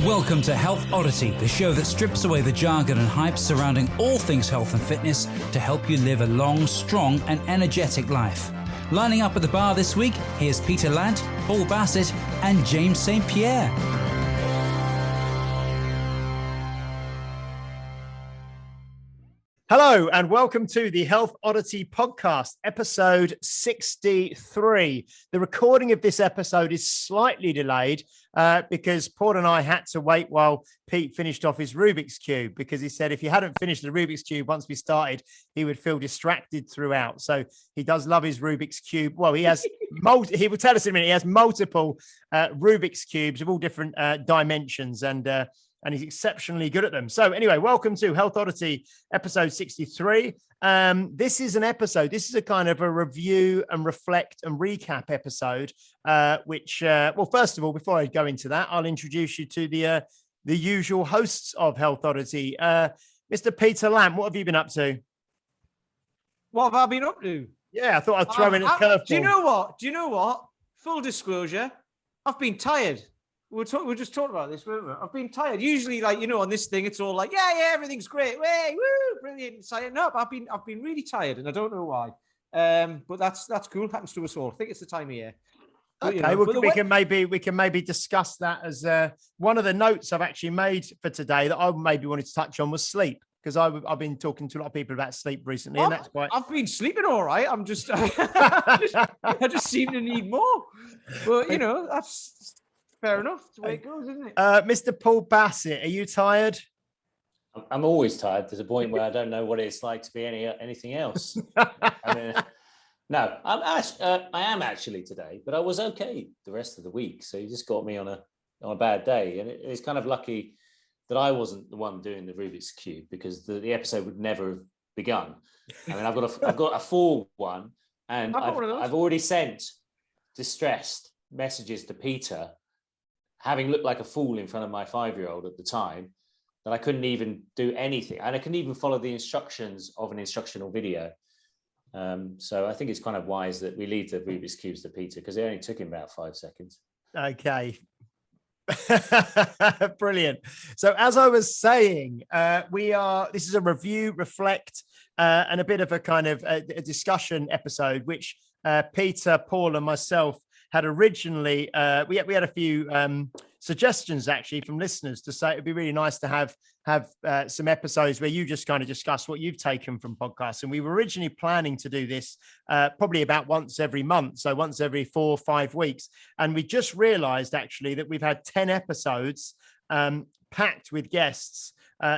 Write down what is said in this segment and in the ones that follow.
Welcome to Health Oddity, the show that strips away the jargon and hype surrounding all things health and fitness to help you live a long, strong and energetic life. Lining up at the bar this week, here's Peter Lant, Paul Bassett and James St. Pierre. Hello and welcome to the Health Oddity podcast, episode 63. The recording of this episode is slightly delayed because Paul and I had to wait while Pete finished off his Rubik's Cube, because he said if he hadn't finished the Rubik's Cube once we started, he would feel distracted throughout. So he does love his Rubik's Cube. Well, he has, he will tell us in a minute, he has multiple Rubik's Cubes of all different dimensions and he's exceptionally good at them. So anyway, welcome to Health Oddity, episode 63. This is an episode, this is a kind of a review and reflect and recap episode, well, first of all, before I go into that, I'll introduce you to the usual hosts of Health Oddity. Mr. Peter Lamb, what have you been up to? What have I been up to? Yeah, I thought I'd throw in a curveball. Do you know what? Full disclosure, I've been tired. We were just talking about this, weren't we? I've been tired. Usually, on this thing, it's all like, yeah, everything's great. Way, woo, brilliant. No, I've been really tired, and I don't know why. But that's cool. Happens to us all. I think it's the time of year. But, okay, we can maybe discuss that as one of the notes I've actually made for today that I maybe wanted to touch on was sleep, because I've been talking to a lot of people about sleep recently, and that's quite. I've been sleeping all right. I'm just, I just seem to need more. But that's. Fair enough. That's the way it goes, isn't it? Mr. Paul Bassett, are you tired? I'm always tired. There's a point where I don't know what it's like to be anything else. No, I am actually today, but I was okay the rest of the week. So you just got me on a bad day, and it's kind of lucky that I wasn't the one doing the Rubik's Cube, because the episode would never have begun. I mean, I've got a full one, and I've already sent distressed messages to Peter, having looked like a fool in front of my 5-year-old at the time, that I couldn't even do anything. And I couldn't even follow the instructions of an instructional video. So I think it's kind of wise that we leave the Rubik's Cubes to Peter, because it only took him about 5 seconds. Okay. Brilliant. So as I was saying, this is a review, reflect, and a bit of a kind of a discussion episode, which Peter, Paul and myself had originally, we had a few suggestions actually from listeners to say it'd be really nice to have some episodes where you just kind of discuss what you've taken from podcasts. And we were originally planning to do this probably about once every month, so once every 4 or 5 weeks. And we just realized actually that we've had 10 episodes packed with guests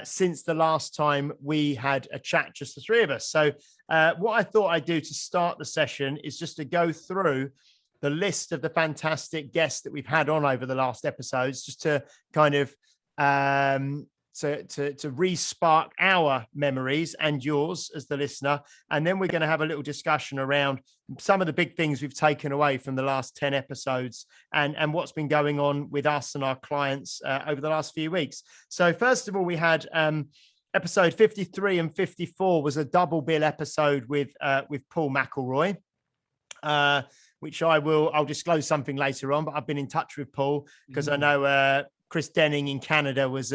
since the last time we had a chat, just the three of us. So what I thought I'd do to start the session is just to go through the list of the fantastic guests that we've had on over the last episodes, just to kind of to re-spark our memories and yours as the listener. And then we're going to have a little discussion around some of the big things we've taken away from the last 10 episodes and what's been going on with us and our clients over the last few weeks. So first of all, we had episode 53 and 54 was a double bill episode with Paul McElroy. Which I'll disclose something later on, but I've been in touch with Paul because I know Chris Denning in Canada was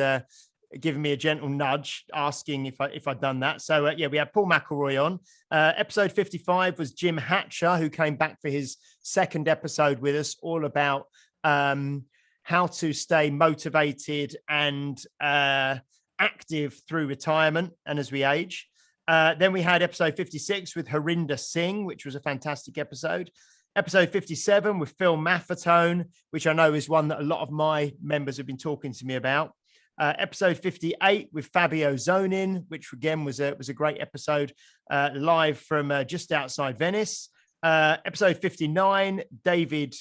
giving me a gentle nudge, asking if I'd done that. So we had Paul McElroy on. Episode 55 was Jim Hatcher, who came back for his second episode with us, all about how to stay motivated and active through retirement and as we age. Then we had episode 56 with Harinder Singh, which was a fantastic episode. Episode 57 with Phil Maffetone, which I know is one that a lot of my members have been talking to me about. Episode 58 with Fabio Zonin, which again was a great episode, live from just outside Venice. Episode 59, David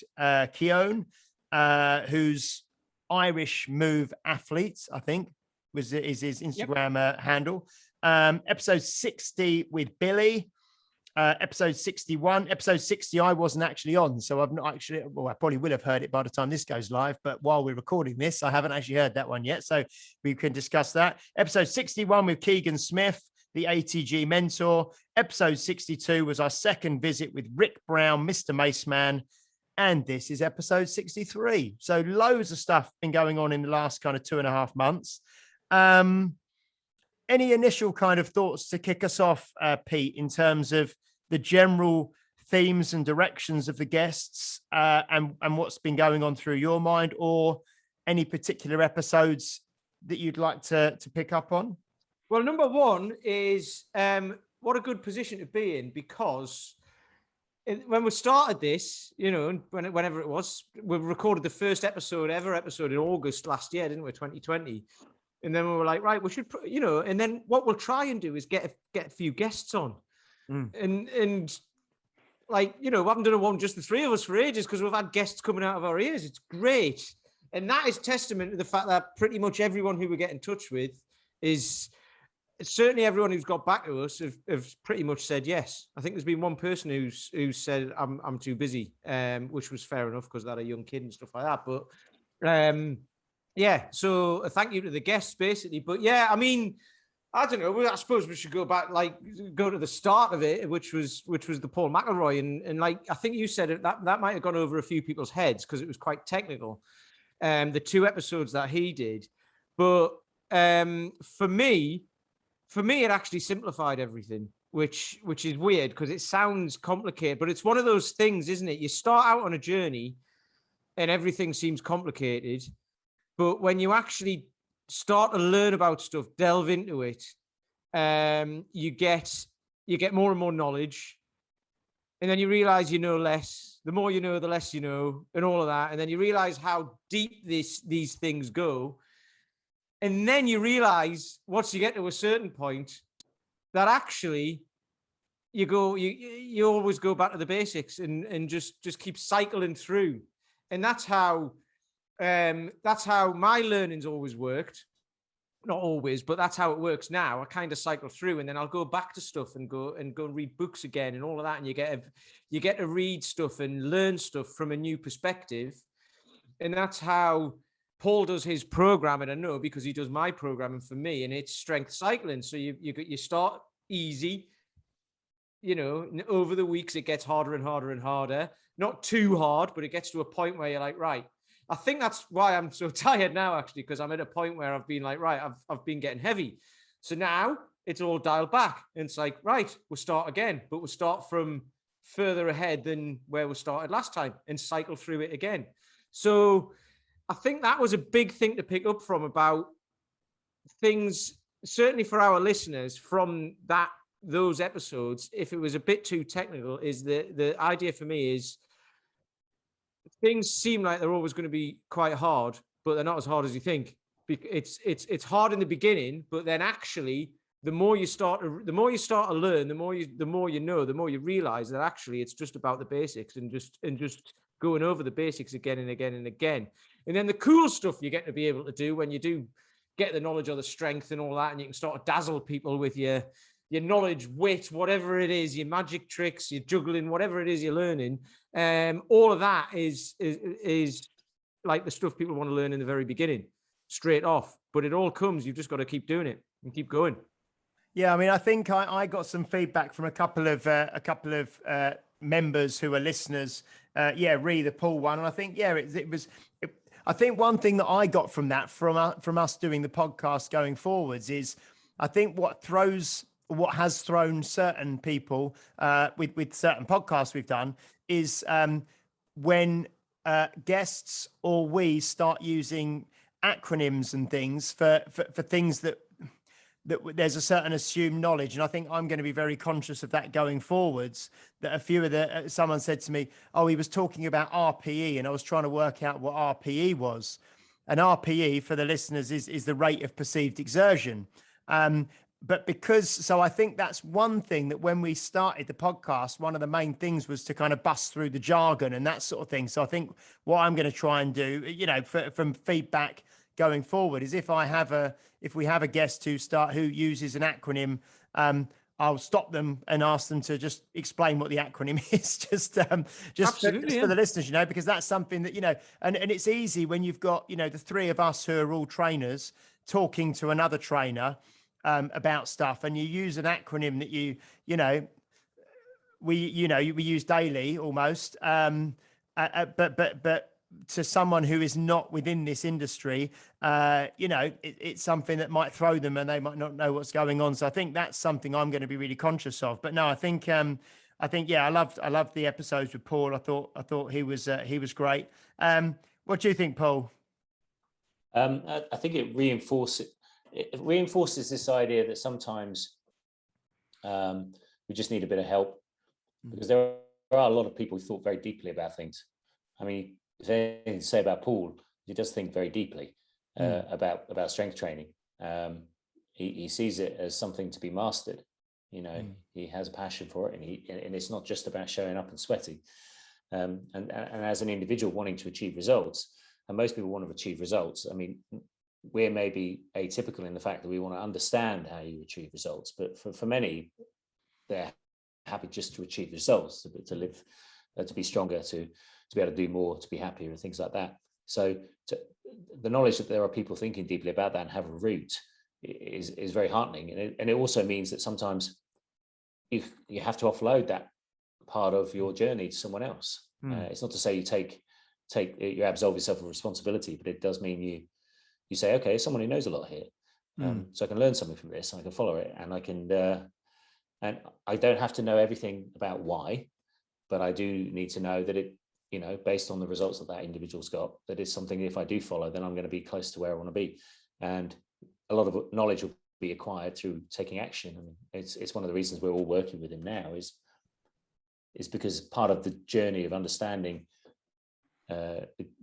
Keown, who's Irish Move Athlete, I think, is his Instagram handle. Episode 60 with Billy. Episode 61, episode 60, I wasn't actually on, so I've not actually, well, I probably will have heard it by the time this goes live, but while we're recording this, I haven't actually heard that one yet, so we can discuss that. Episode 61 with Keegan Smith, the ATG mentor. Episode 62 was our second visit with Rick Brown, Mr. Maceman. And this is episode 63. So loads of stuff been going on in the last kind of 2.5 months. Any initial kind of thoughts to kick us off, Pete, in terms of the general themes and directions of the guests, and what's been going on through your mind, or any particular episodes that you'd like to pick up on? Well, number one is what a good position to be in, because when we started this, whenever it was, we recorded the first episode in August last year, didn't we? 2020. And then we were like, right, we should, and then what we'll try and do is get a few guests on. And like, we haven't done one just the three of us for ages, because we've had guests coming out of our ears. It's great. And that is testament to the fact that pretty much everyone who we get in touch with is, certainly everyone who's got back to us have pretty much said yes. I think there's been one person who said I'm too busy, which was fair enough because they had a young kid and stuff like that. But yeah, so thank you to the guests basically. But yeah, I mean, I don't know. I suppose we should go to the start of it, which was the Paul McElroy, and like I think you said it, that might have gone over a few people's heads because it was quite technical. The 2 episodes that he did, but for me, it actually simplified everything, which is weird because it sounds complicated, but it's one of those things, isn't it? You start out on a journey and everything seems complicated, but when you actually start to learn about stuff, delve into it, you get more and more knowledge, and then you realize you know less. The more you know, the less you know, and all of that, and then you realize how deep these things go. And then you realize, once you get to a certain point, that actually you always go back to the basics and just keep cycling through. And that's how my learning's always worked. Not always, but that's how it works now. I kind of cycle through, and then I'll go back to stuff and go and read books again and all of that. And you get to read stuff and learn stuff from a new perspective. And that's how Paul does his programming, I know, because he does my programming for me, and it's strength cycling. So you start easy, and over the weeks it gets harder and harder and harder. Not too hard, but it gets to a point where you're like, right. I think that's why I'm so tired now, actually, because I'm at a point where I've been like, right, I've been getting heavy. So now it's all dialed back, and it's like, right, we'll start again, but we'll start from further ahead than where we started last time and cycle through it again. So I think that was a big thing to pick up from about things, certainly for our listeners from those episodes. If it was a bit too technical, is the idea for me is things seem like they're always going to be quite hard, but they're not as hard as you think. It's hard in the beginning, but then actually the more you start to learn, the more you know, the more you realize that actually it's just about the basics and just going over the basics again and again and again. And then the cool stuff you get to be able to do when you do get the knowledge of the strength and all that, and you can start to dazzle people with your knowledge, wit, whatever it is, your magic tricks, your juggling, whatever it is you're learning. All of that is like the stuff people want to learn in the very beginning, straight off. But it all comes. You've just got to keep doing it and keep going. Yeah, I mean, I think I got some feedback from a couple of members who are listeners. Re the Paul one, and I think I think one thing that I got from that from us doing the podcast going forwards is I think what has thrown certain people with certain podcasts we've done is when guests or we start using acronyms and things for things that there's a certain assumed knowledge. And I think I'm going to be very conscious of that going forwards. That a few of someone said to me, oh, he was talking about RPE, and I was trying to work out what RPE was. And RPE, for the listeners, is the rate of perceived exertion. So I think that's one thing that when we started the podcast, one of the main things was to kind of bust through the jargon and that sort of thing. So I think what I'm going to try and do, from feedback going forward, is if we have a guest who uses an acronym, I'll stop them and ask them to just explain what the acronym is, just for the listeners, because that's something that, and it's easy when you've got, the three of us who are all trainers talking to another trainer about stuff, and you use an acronym that we use daily almost. but to someone who is not within this industry, it's something that might throw them and they might not know what's going on. So I think that's something I'm going to be really conscious of. But no, I think, yeah, I loved the episodes with Paul. I thought he was great. What do you think, Paul? I think it reinforces this idea that sometimes we just need a bit of help, because there are a lot of people who thought very deeply about things. I mean, if anything to say about Paul, he does think very deeply about strength training. He sees it as something to be mastered. He has a passion for it, and it's not just about showing up and sweating. And as an individual wanting to achieve results, and most people want to achieve results. I mean, we're maybe atypical in the fact that we want to understand how you achieve results, but for many, they're happy just to achieve results, to live, to be stronger, to be able to do more, to be happier, and things like that. So the knowledge that there are people thinking deeply about that and have a root is very heartening. And it also means that sometimes you have to offload that part of your journey to someone else. It's not to say you absolve yourself of responsibility, but it does mean you say, okay, someone who knows a lot here, so I can learn something from this, and I can follow it, and I can and I don't have to know everything about why, but I do need to know that it, based on the results that individual's got, that is something, if I do follow, then I'm going to be close to where I want to be. And a lot of knowledge will be acquired through taking action. I mean, it's one of the reasons we're all working with him now is because part of the journey of understanding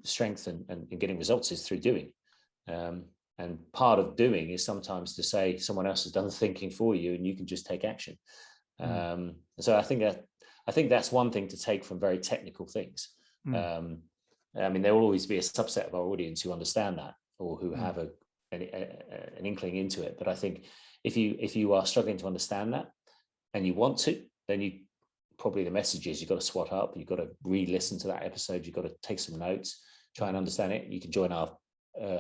strength and getting results is through doing. And part of doing is sometimes to say someone else has done the thinking for you and you can just take action. So I think that's one thing to take from very technical things. I mean, there will always be a subset of our audience who understand that, or who have an inkling into it. But I think if you are struggling to understand that and you want to, then probably the message is you've got to swat up, you've got to re-listen to that episode, you've got to take some notes, try and understand it. You can join our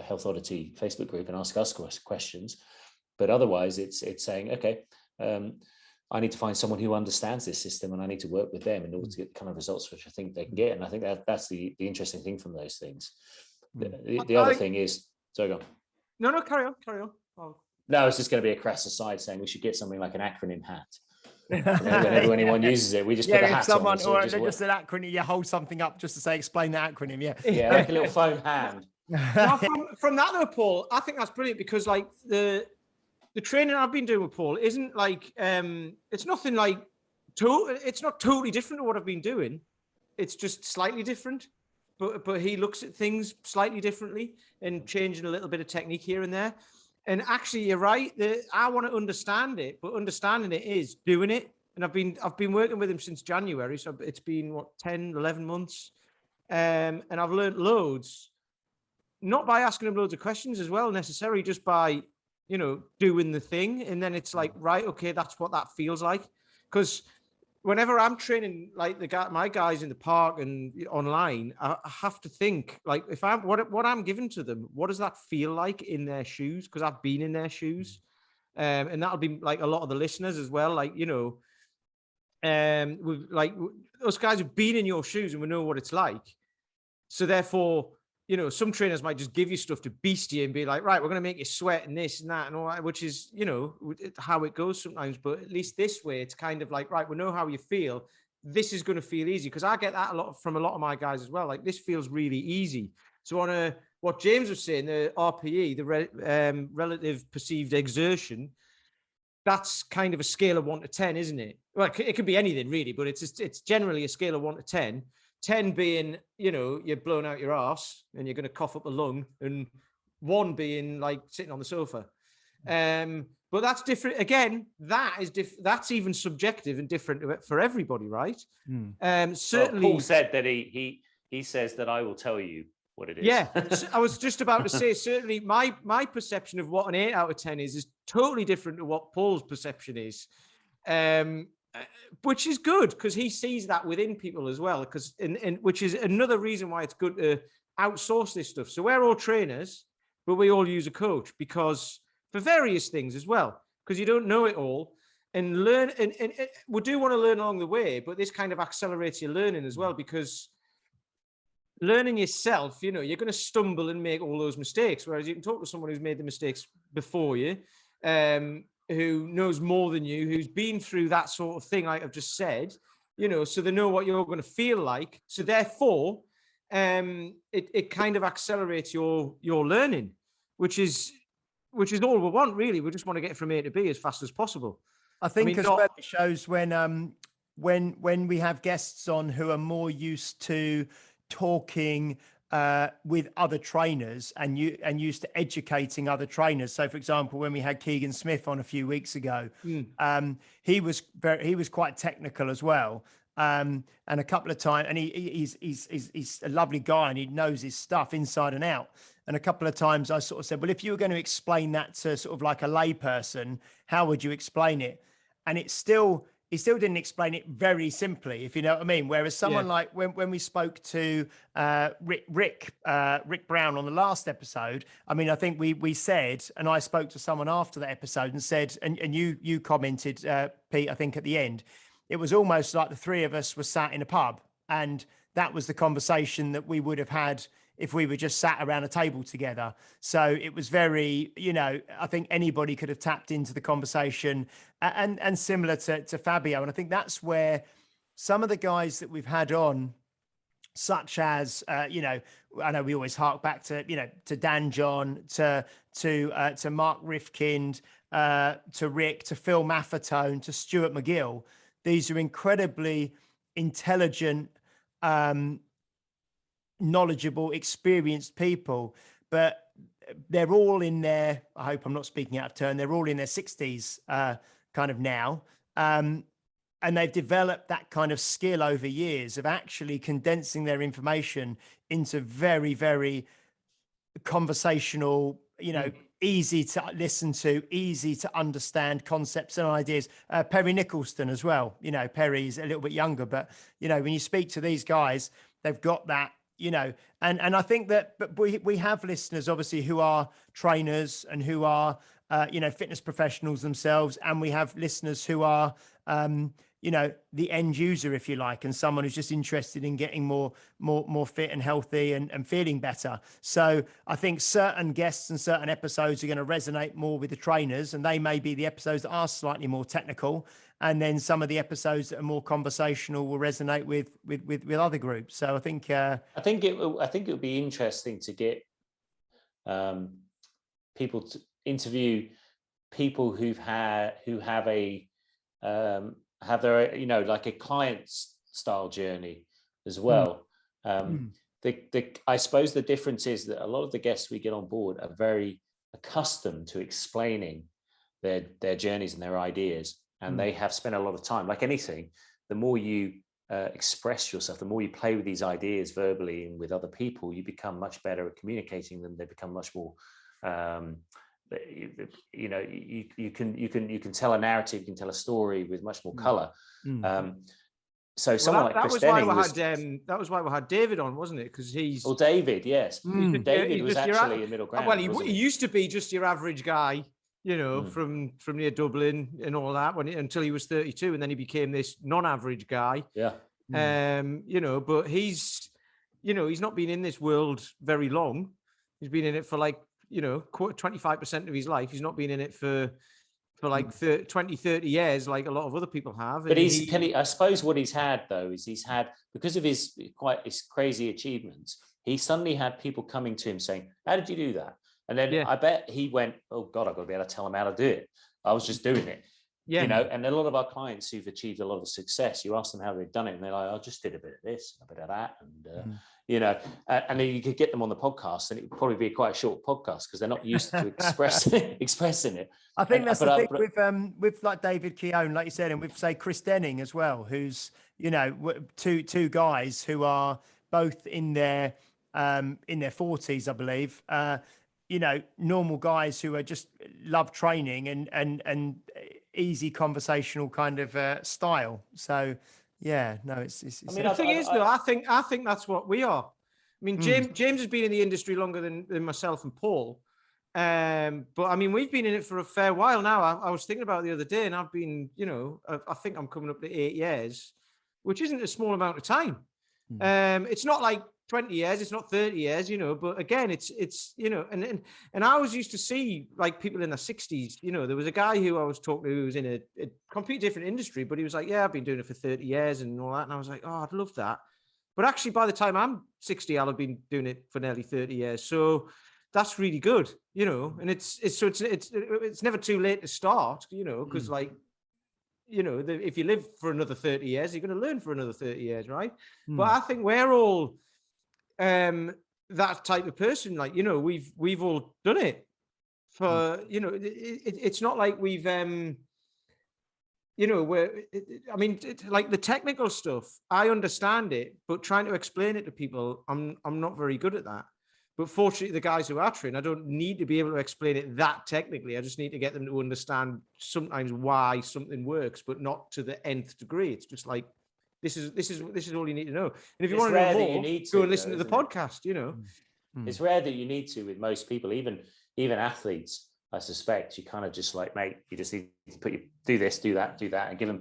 Health Oddity Facebook group and ask us questions. But otherwise, it's saying, okay, I need to find someone who understands this system, and I need to work with them in order to get the kind of results which I think they can get. And I think that's the interesting thing from those things. The other thing is, sorry, go on. No, carry on. Oh. No, it's just going to be a crass aside saying we should get something like an acronym hat. Whenever anyone uses it, we just put a hat on. Or just an acronym, you hold something up just to say, explain the acronym. Yeah, like a little foam hand. Now, from that though, Paul, I think that's brilliant, because like the training I've been doing with Paul isn't like it's nothing like it's not totally different to what I've been doing. It's just slightly different, but he looks at things slightly differently and changing a little bit of technique here and there. And actually, you're right. I want to understand it, but understanding it is doing it. And I've been working with him since January, so it's been 10, 11 months, and I've learned loads. Not by asking him loads of questions as well, necessarily, just by, doing the thing. And then it's like, right, okay, that's what that feels like. Because whenever I'm training, like my guys in the park and online, I have to think, like, if what I'm giving to them, what does that feel like in their shoes? Because I've been in their shoes. And that'll be like a lot of the listeners as well. Like, those guys have been in your shoes and we know what it's like. So therefore, some trainers might just give you stuff to beast you and be like, right, we're going to make you sweat and this and that and all that, which is, how it goes sometimes. But at least this way, it's kind of like, right, we know how you feel. This is going to feel easy, because I get that from a lot of my guys as well. Like, this feels really easy. So on what James was saying, the RPE, the relative perceived exertion, that's kind of a scale of 1 to 10, isn't it? Well, it could be anything really, but it's generally a scale of 1 to 10. 10 being, you're blowing out your arse and you're going to cough up a lung, and 1 being like sitting on the sofa. But that's different. Again, that's even subjective and different for everybody, right? Certainly, well, Paul said that he says that I will tell you what it is. Yeah, I was just about to say, certainly my perception of what an 8 out of 10 is totally different to what Paul's perception is. Which is good, because he sees that within people as well, because which is another reason why it's good to outsource this stuff. So we're all trainers, but we all use a coach, because for various things as well, because you don't know it all, and learn and we do want to learn along the way, but this kind of accelerates your learning as well, because learning yourself, you're going to stumble and make all those mistakes. Whereas you can talk to someone who's made the mistakes before you, who knows more than you, who's been through that sort of thing, like I've just said, so they know what you're going to feel like. So therefore, it kind of accelerates your learning, which is all we want, really. We just want to get from A to B as fast as possible. I think well, it shows when we have guests on who are more used to talking with other trainers and used to educating other trainers. So, for example, when we had Keegan Smith on a few weeks ago, he was quite technical as well. And a couple of times, and he's a lovely guy and he knows his stuff inside and out. And a couple of times I sort of said, well, if you were going to explain that to sort of like a lay person, how would you explain it? And he still didn't explain it very simply, if you know what I mean. Whereas someone like when we spoke to Rick Brown on the last episode, I mean, I think we said, and I spoke to someone after the episode and said, and you commented, Pete, I think at the end, it was almost like the three of us were sat in a pub, and that was the conversation that we would have had if we were just sat around a table together. So it was very, I think anybody could have tapped into the conversation, and similar to Fabio. And I think that's where some of the guys that we've had on, such as, I know we always hark back to, to Dan John, to Mark Rifkind, to Rick, to Phil Maffetone, to Stuart McGill. These are incredibly intelligent, knowledgeable, experienced people, but they're all in their, I hope I'm not speaking out of turn, they're all in their 60s kind of now. And they've developed that kind of skill over years of actually condensing their information into very, very conversational, easy to listen to, easy to understand concepts and ideas. Perry Nicholson as well. Perry's a little bit younger, but, when you speak to these guys, they've got that, and I think that, but we have listeners obviously who are trainers and who are, fitness professionals themselves. And we have listeners who are, the end user, if you like, and someone who's just interested in getting more fit and healthy and feeling better. So I think certain guests and certain episodes are going to resonate more with the trainers, and they may be the episodes that are slightly more technical. And then some of the episodes that are more conversational will resonate with other groups. So I think it would be interesting to get people to interview people who have their, like a client style journey as well. I suppose the difference is that a lot of the guests we get on board are very accustomed to explaining their journeys and their ideas. And they have spent a lot of time, like anything, the more you express yourself, the more you play with these ideas verbally and with other people, you become much better at communicating them. They become much more, you can tell a narrative, you can tell a story with much more color. So someone like Chris Denning that was why we had David on, wasn't it? Because he's David, yes. David was actually a middle ground. Well, he used to be just your average guy, from near Dublin and all that until he was 32, and then he became this non-average guy. Yeah. But he's not been in this world very long. He's been in it for 25% of his life. He's not been in it for like 20, 30 years, like a lot of other people have. But I suppose what he's had though is because of his crazy achievements, he suddenly had people coming to him saying, "How did you do that?" And then I bet he went, "Oh God, I've got to be able to tell him how to do it. I was just doing it." Yeah. And a lot of our clients who've achieved a lot of success, you ask them how they've done it, and they're like, "I just did a bit of this, a bit of that," and and then you could get them on the podcast, and it would probably be quite a short podcast because they're not used to expressing it. I think that's the thing with like David Keown, like you said, and with say Chris Denning as well, who's two guys who are both in their 40s, I believe. Normal guys who are just love training and easy conversational kind of style. So yeah, no, it's I mean, the thing is though, I think that's what we are. I mean, James has been in the industry longer than myself and Paul. But I mean, we've been in it for a fair while now. I was thinking about it the other day, and I've been, I think I'm coming up to 8 years, which isn't a small amount of time. It's not like 20 years, it's not 30 years, but again, it's, and I always used to see like people in their 60s, there was a guy who I was talking to who was in a completely different industry, but he was like, yeah, I've been doing it for 30 years and all that. And I was like, oh, I'd love that. But actually, by the time I'm 60, I'll have been doing it for nearly 30 years. So that's really good, and it's never too late to start, because like, if you live for another 30 years, you're going to learn for another 30 years, right? But I think we're all that type of person. Like, we've all done it for, it's not like we've, like the technical stuff, I understand it, but trying to explain it to people, I'm not very good at that. But fortunately, the guys who are trained, I don't need to be able to explain it that technically. I just need to get them to understand sometimes why something works, but not to the nth degree. It's just like, this is all you need to know. And if you want to know more, go and listen to the podcast. It's rare that you need to with most people, even athletes. I suspect you kind of just like, mate, you just need to do this, do that, and give them,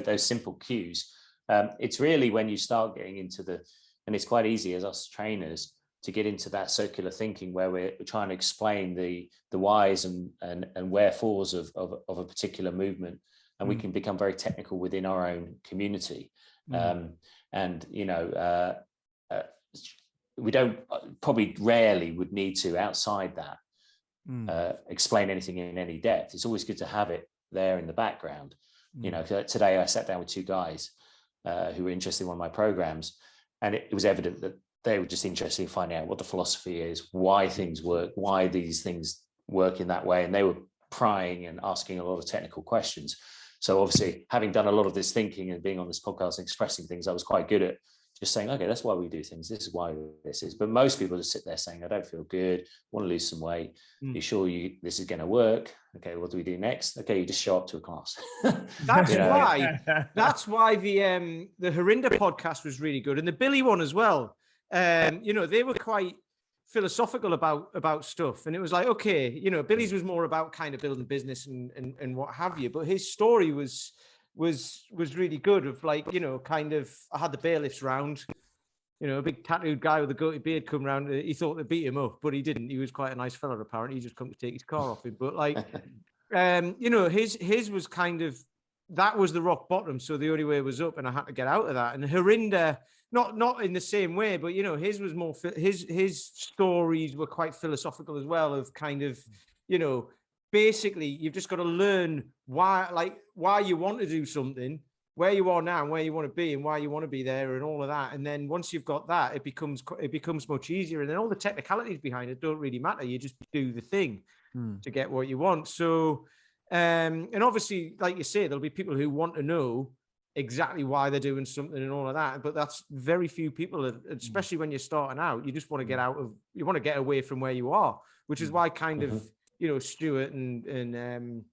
those simple cues. It's really when you start getting into and it's quite easy as us trainers to get into that circular thinking where we're trying to explain the whys and wherefores of a particular movement, and we can become very technical within our own community. We don't probably rarely would need to outside that explain anything in any depth. It's always good to have it there in the background. Today I sat down with two guys who were interested in one of my programs, and it was evident that they were just interested in finding out what the philosophy is, why things work, why these things work in that way. And they were prying and asking a lot of technical questions. So obviously, having done a lot of this thinking and being on this podcast and expressing things, I was quite good at just saying, okay, that's why we do things. This is why this is. But most people just sit there saying, I don't feel good, want to lose some weight. You sure this is going to work? Okay, what do we do next? Okay, you just show up to a class. That's why the Herinda podcast was really good. And the Billy one as well. They were quite philosophical about stuff, and it was like, okay, Billy's was more about kind of building business and what have you, but his story was really good of like, kind of, I had the bailiffs round, a big tattooed guy with a goatee beard come round. He thought they beat him up, but he didn't. He was quite a nice fella apparently. He just come to take his car off him, but like his was kind of, that was the rock bottom, so the only way was up, and I had to get out of that. And Herinda, not in the same way, but his was more, his stories were quite philosophical as well, of kind of, basically you've just got to learn why you want to do something, where you are now and where you want to be and why you want to be there and all of that. And then once you've got that, it becomes much easier. And then all the technicalities behind it don't really matter. You just do the thing to get what you want. So, and obviously, like you say, there'll be people who want to know exactly why they're doing something and all of that, but that's very few people, especially when you're starting out. You just want to get away from where you are, which is why kind of, Stuart and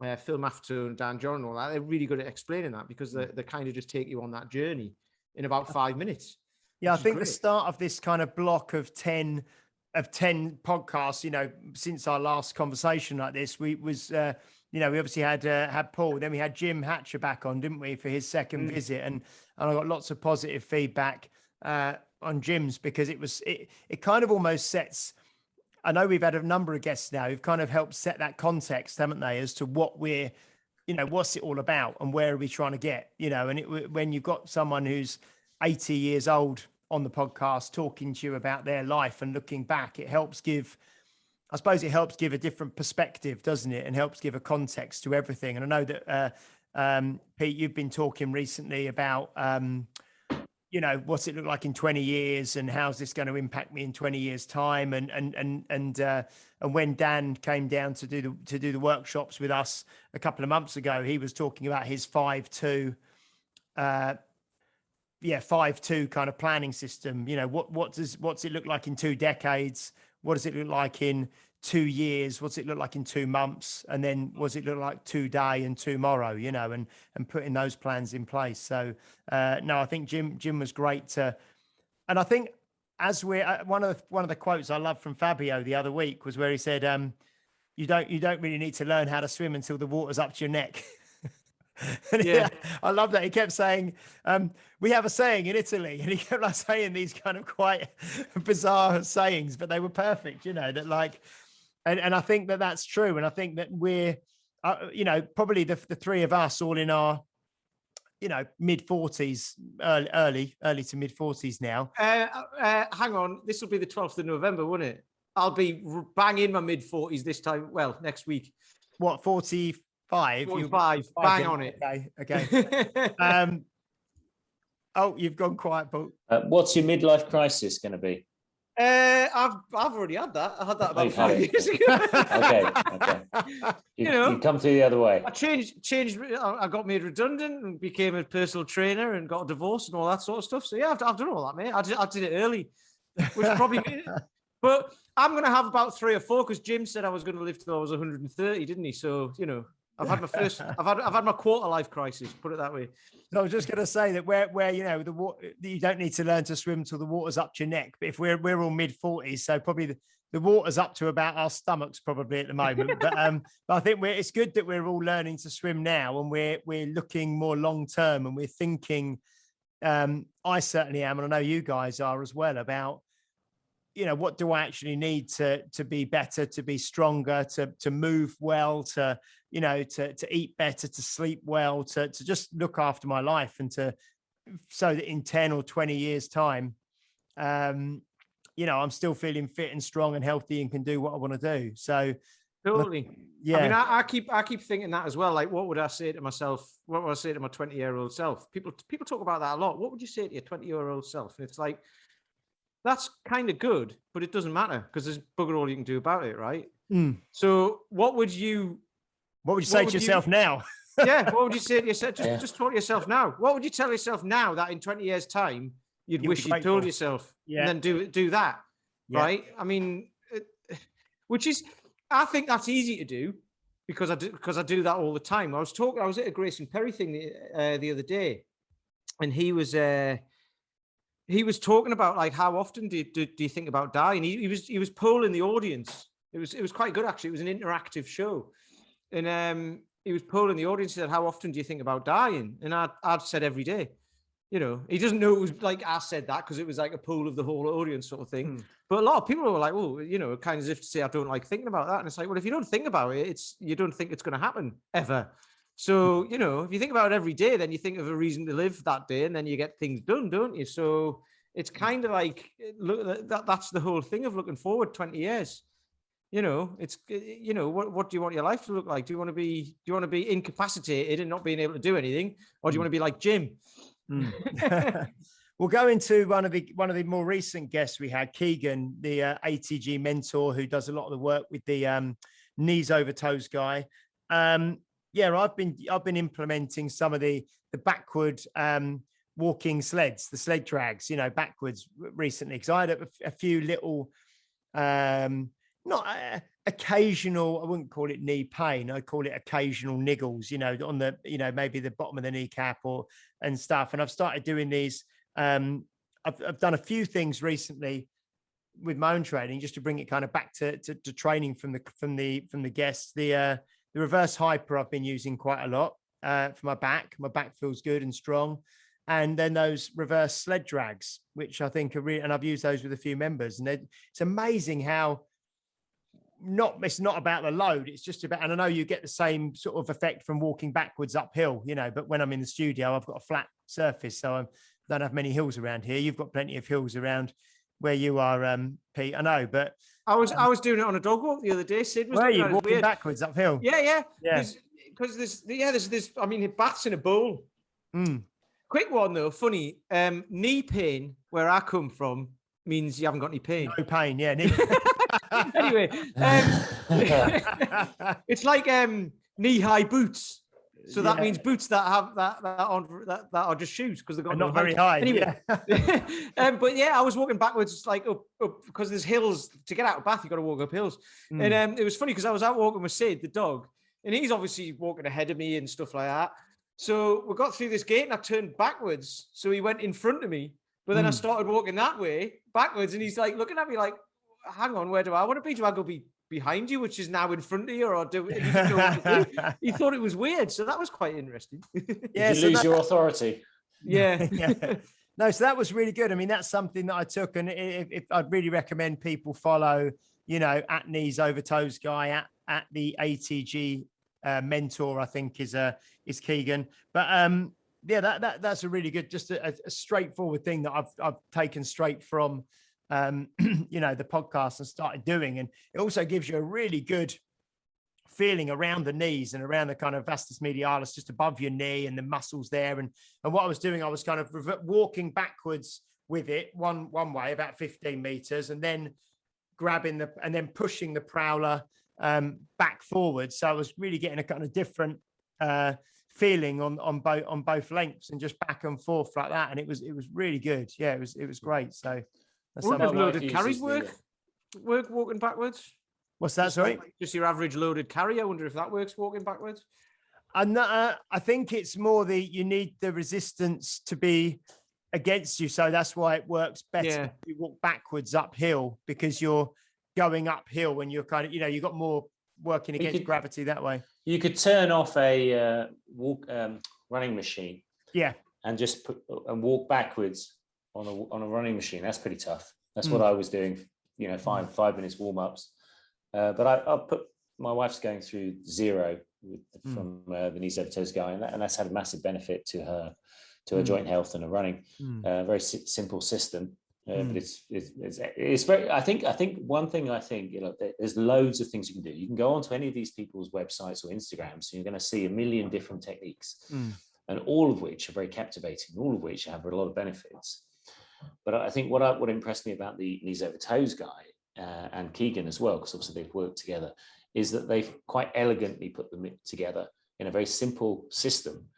Phil Mafto and Dan John and all that, they're really good at explaining that, because they kind of just take you on that journey in about 5 minutes. Yeah, I think the start of this kind of block of 10 podcasts, since our last conversation like this, we obviously had Paul, then we had Jim Hatcher back on, didn't we, for his second visit, and I got lots of positive feedback on Jim's, because it kind of almost sets. I know we've had a number of guests now who've kind of helped set that context, haven't they, as to what we're, what's it all about and where are we trying to get, and when you've got someone who's 80 years old on the podcast talking to you about their life and looking back, it helps give a different perspective, doesn't it? And helps give a context to everything. And I know that, Pete, you've been talking recently about, what's it look like in 20 years and how's this going to impact me in 20 years time? And when Dan came down to do the workshops with us a couple of months ago, he was talking about his 5-2 kind of planning system. What's it look like in 2 decades? What does it look like in 2 years? What's it look like in 2 months? And then what's it look like today and tomorrow, and putting those plans in place. So, no, I think Jim was great. And I think as we're one of the quotes I loved from Fabio the other week was where he said, you don't really need to learn how to swim until the water's up to your neck. And Yeah. I love that. He kept saying, we have a saying in Italy, and he kept like saying these kind of quite bizarre sayings, but they were perfect, that like, and I think that that's true. And I think that we're, probably the three of us all in our, mid 40s, early to mid 40s now. Hang on, this will be the 12th of November, won't it? I'll be bang in my mid 40s this time. Well, next week. What, 45? 45, bang on it. Okay. Oh, you've gone quiet, Paul. What's your midlife crisis going to be? I've already had that. I had that about 5 years ago. Okay. You come through the other way. I changed. I got made redundant and became a personal trainer and got a divorce and all that sort of stuff. So yeah, I've done all that, mate. I did it early, which probably made it. But I'm going to have about 3 or 4 because Jim said I was going to live till I was 130, didn't he? So, I've had my first, I've had my quarter life crisis, put it that way. So I was just going to say that where the water, you don't need to learn to swim till the water's up to your neck. But if we're all mid 40s, so probably the water's up to about our stomachs probably at the moment. But I think it's good that we're all learning to swim now, and we're looking more long term, and we're thinking. I certainly am, and I know you guys are as well, about what do I actually need to be better, to be stronger, to move well, to eat better, to sleep well, to just look after my life, and so that in 10 or 20 years time, I'm still feeling fit and strong and healthy and can do what I want to do. So totally. Yeah. I mean, I keep thinking that as well. Like, what would I say to myself? What would I say to my 20-year-old self? People talk about that a lot. What would you say to your 20-year-old self? And it's like, that's kind of good, but it doesn't matter because there's bugger all you can do about it, right? So what would you say to yourself now? Yeah, what would you say to yourself? Just talk to yourself now. What would you tell yourself now that in 20 years' time you'd wish you'd told yourself, and then do that, right? I mean, which is, I think that's easy to do because I do that all the time. I was at a Grayson Perry thing the other day, and he was talking about like how often do you think about dying? He was polling the audience. It was quite good actually. It was an interactive show, and he was polling the audience. He said, "How often do you think about dying?" And I'd said every day. He doesn't know it was like I said that because it was like a poll of the whole audience sort of thing. But a lot of people were like, "Oh, kind of as if to say I don't like thinking about that." And it's like, well, if you don't think about it, you don't think it's going to happen ever. So, if you think about it every day, then you think of a reason to live that day, and then you get things done, don't you? So it's kind of like, look, that's the whole thing of looking forward 20 years. It's, what do you want your life to look like? Do you want to be incapacitated and not being able to do anything? Or do you want to be like Jim? We'll go into one of the more recent guests we had, Keegan, the ATG mentor who does a lot of the work with the knees over toes guy. I've been implementing some of the backward walking sleds, the sled drags, backwards recently, because I had a few little not occasional, I wouldn't call it knee pain, I call it occasional niggles, on the maybe the bottom of the kneecap and stuff. And I've started doing these. I've done a few things recently with my own training just to bring it kind of back to training from the guests. The reverse hyper I've been using quite a lot for my back. My back feels good and strong. And then those reverse sled drags, which I think are and I've used those with a few members. And it's amazing how it's not about the load. It's just about, and I know you get the same sort of effect from walking backwards uphill, but when I'm in the studio, I've got a flat surface. So I don't have many hills around here. You've got plenty of hills around where you are, Pete. I know, but I was doing it on a dog walk the other day. Sid was walking backwards uphill. Yeah. Because there's I mean, bats in a bowl. Quick one though, funny. Knee pain where I come from means you haven't got any pain. No pain, yeah. Anyway, it's like knee-high boots. So that means boots that have that are just shoes because they've got not very high. Anyway, but yeah, I was walking backwards like up because there's hills to get out of Bath. You got to walk up hills, and it was funny because I was out walking with Sid, the dog, and he's obviously walking ahead of me and stuff like that. So we got through this gate and I turned backwards. So he went in front of me, but then I started walking that way backwards, and he's like looking at me like, hang on, where do I want to be? Do I go behind you, which is now in front of you, or do and he didn't know what to do? He thought it was weird, so that was quite interesting. Yeah, Did you lose your authority? Yeah. Yeah. No, so that was really good. I mean, that's something that I took, and if I'd really recommend people follow, at Knees Over Toes guy at the ATG mentor, I think is Keegan. But yeah, that's a really good, just a straightforward thing that I've taken straight from the podcast and started doing, and it also gives you a really good feeling around the knees and around the kind of vastus medialis, just above your knee and the muscles there. And what I was doing, I was kind of walking backwards with it one way, about 15 meters, and then grabbing and then pushing the prowler back forward. So I was really getting a kind of different feeling on both lengths and just back and forth like that. And it was really good. Yeah, it was great. So that's What does loaded uses carries the- work walking backwards? what's that? Sorry. Just your average loaded carry. I wonder if that works walking backwards. I think it's more you need the resistance to be against you. So that's why it works better Yeah. if you walk backwards uphill, because you're going uphill and you're kind of, you've got more working against gravity that way. You could turn off a running machine. Yeah. And just walk backwards on a running machine. That's pretty tough. That's what I was doing, 5 minutes warm-ups. But I put, my wife's going through zero from the Knees Over Toes guy, and that's had a massive benefit to her joint health and her running. Very simple system, but it's very. I think one thing there's loads of things you can do. You can go onto any of these people's websites or Instagrams, and you're going to see a million different techniques, and all of which are very captivating. All of which have a lot of benefits. But I think what impressed me about the Knees Over Toes guy and Keegan as well, because obviously they've worked together, is that they've quite elegantly put them together in a very simple system.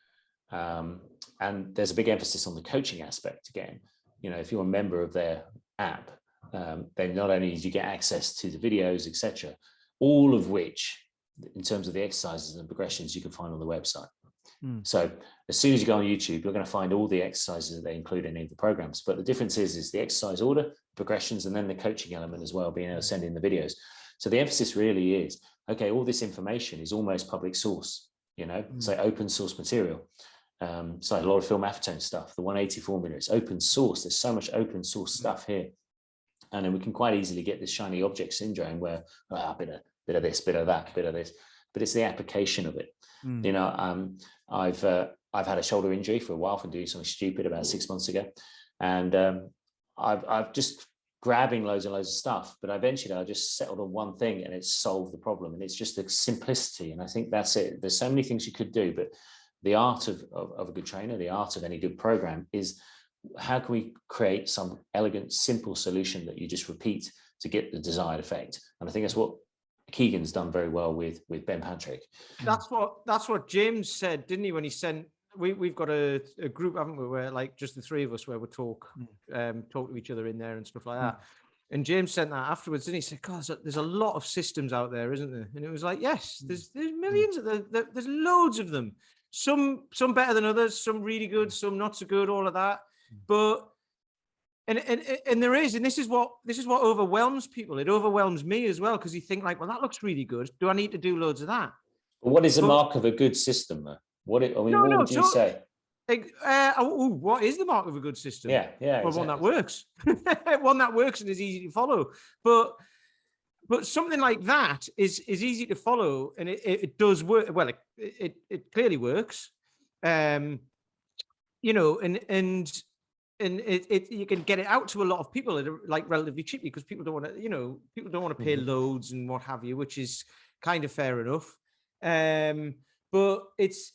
And there's a big emphasis on the coaching aspect again. If you're a member of their app, then not only do you get access to the videos, etc., all of which, in terms of the exercises and progressions, you can find on the website. So as soon as you go on YouTube, you're going to find all the exercises that they include in any of the programs. But the difference is the exercise order, progressions, and then the coaching element as well, being able to send in the videos. So the emphasis really is, okay, all this information is almost public source, so open source material. So a lot of film acetone stuff, the 184 minutes, open source. There's so much open source stuff here. And then we can quite easily get this shiny object syndrome where a bit of this, bit of that, bit of this, but it's the application of it. I've had a shoulder injury for a while from doing something stupid about 6 months ago. And I've just grabbing loads and loads of stuff, but eventually I just settled on one thing and it solved the problem. And it's just the simplicity. And I think that's it. There's so many things you could do, but the art of a good trainer, the art of any good program is how can we create some elegant, simple solution that you just repeat to get the desired effect. And I think that's what Keegan's done very well with Ben Patrick. That's what James said, didn't he? When he sent, we've got a group, haven't we, where like just the three of us, where we talk to each other in there and stuff like that. And James sent that afterwards, and he said, "God, there's a lot of systems out there, isn't there?" And it was like, yes, there's millions of them. There's loads of them. Some better than others, some really good, some not so good. All of that, but. And there is, and this is what overwhelms people. It overwhelms me as well, because you think like, well, that looks really good. Do I need to do loads of that? But what is the mark of a good system, though? What would you say? What is the mark of a good system? Yeah, well, exactly. one that works, one that works and is easy to follow. But something like that is easy to follow, and it does work. Well, it clearly works. And you can get it out to a lot of people at like relatively cheaply, because people don't want to pay loads and what have you, which is kind of fair enough. But it's